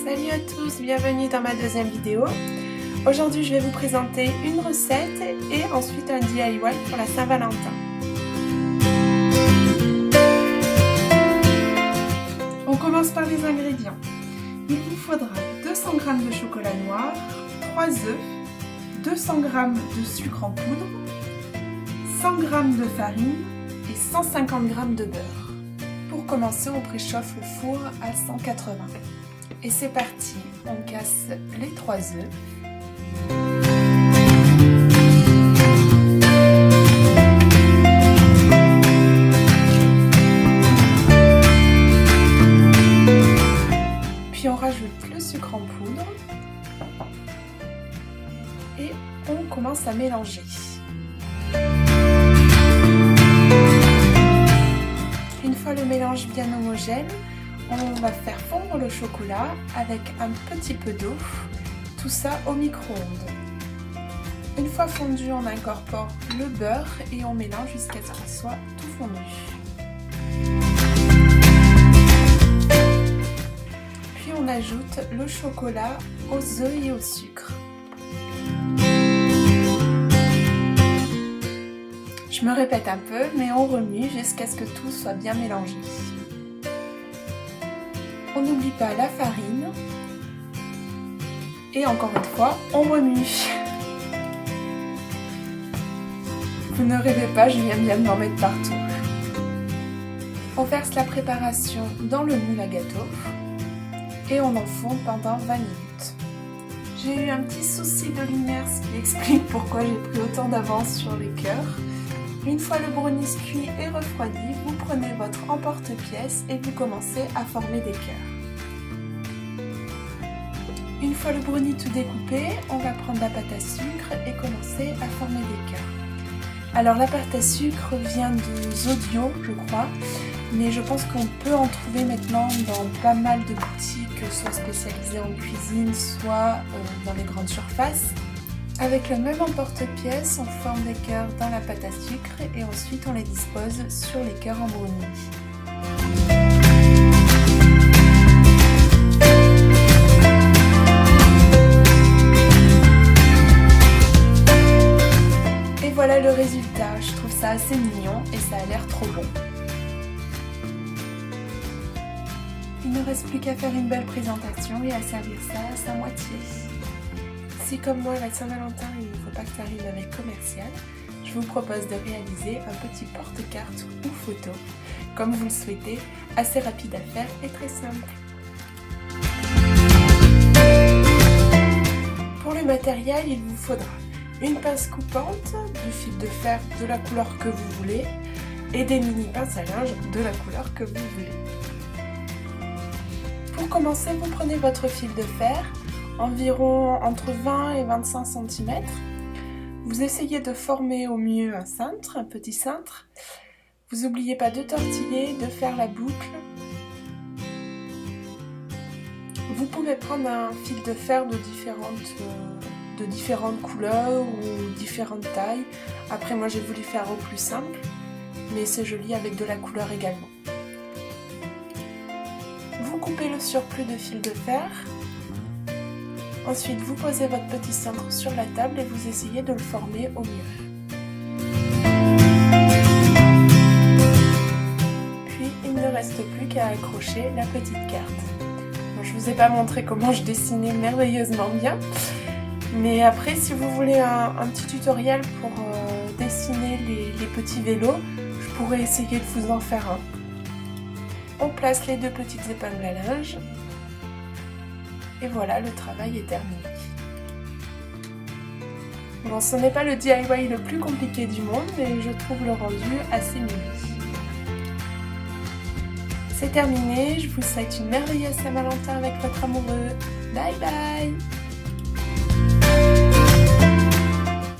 Salut à tous, bienvenue dans ma deuxième vidéo. Aujourd'hui je vais vous présenter une recette et ensuite un DIY pour la Saint-Valentin. On commence par les ingrédients. Il vous faudra 200 g de chocolat noir, 3 œufs, 200 g de sucre en poudre, 100 g de farine et 150 g de beurre. Pour commencer, on préchauffe le four à 180. Et c'est parti, on casse les 3 œufs. Puis on rajoute le sucre en poudre. Et on commence à mélanger. Une fois le mélange bien homogène, on va faire fondre le chocolat avec un petit peu d'eau, tout ça au micro-ondes. Une fois fondu, on incorpore le beurre et on mélange jusqu'à ce qu'il soit tout fondu. Puis on ajoute le chocolat aux œufs et au sucre. Je me répète un peu, mais on remue jusqu'à ce que tout soit bien mélangé. On n'oublie pas la farine. Et encore une fois, on remue. Vous ne rêvez pas, je viens bien de m'en mettre partout. On verse la préparation dans le moule à gâteau. Et on enfourne pendant 20 minutes. J'ai eu un petit souci de lumière, ce qui explique pourquoi j'ai pris autant d'avance sur les cœurs. Une fois le brownie cuit et refroidi, vous prenez votre emporte-pièce et vous commencez à former des cœurs. Une fois le brownie tout découpé, on va prendre la pâte à sucre et commencer à former des cœurs. Alors la pâte à sucre vient de Zodio, je crois, mais je pense qu'on peut en trouver maintenant dans pas mal de boutiques, soit spécialisées en cuisine, soit dans les grandes surfaces. Avec le même emporte-pièce, on forme des cœurs dans la pâte à sucre et ensuite on les dispose sur les cœurs en brownie. Et voilà le résultat, je trouve ça assez mignon et ça a l'air trop bon. Il ne reste plus qu'à faire une belle présentation et à servir ça à sa moitié. Si comme moi la Saint-Valentin il ne faut pas que ça rime avec commercial, je vous propose de réaliser un petit porte-carte ou photo, comme vous le souhaitez, assez rapide à faire et très simple. Pour le matériel, il vous faudra une pince coupante, du fil de fer de la couleur que vous voulez et des mini pinces à linge de la couleur que vous voulez. Pour commencer, vous prenez votre fil de fer, environ entre 20 et 25 cm. Vous essayez de former au mieux un cintre, un petit cintre. Vous n'oubliez pas de tortiller, de faire la boucle. Vous pouvez prendre un fil de fer de différentes couleurs ou différentes tailles. Après moi j'ai voulu faire au plus simple, mais c'est joli avec de la couleur également. Vous coupez le surplus de fil de fer. Ensuite, vous posez votre petit cintre sur la table et vous essayez de le former au mieux. Puis, il ne reste plus qu'à accrocher la petite carte. Bon, je ne vous ai pas montré comment je dessinais merveilleusement bien, mais après, si vous voulez un petit tutoriel pour dessiner les petits vélos, je pourrais essayer de vous en faire un. On place les deux petites épingles à linge. Et voilà, le travail est terminé. Bon, ce n'est pas le DIY le plus compliqué du monde, mais je trouve le rendu assez mignon. C'est terminé, je vous souhaite une merveilleuse Saint-Valentin avec votre amoureux. Bye bye!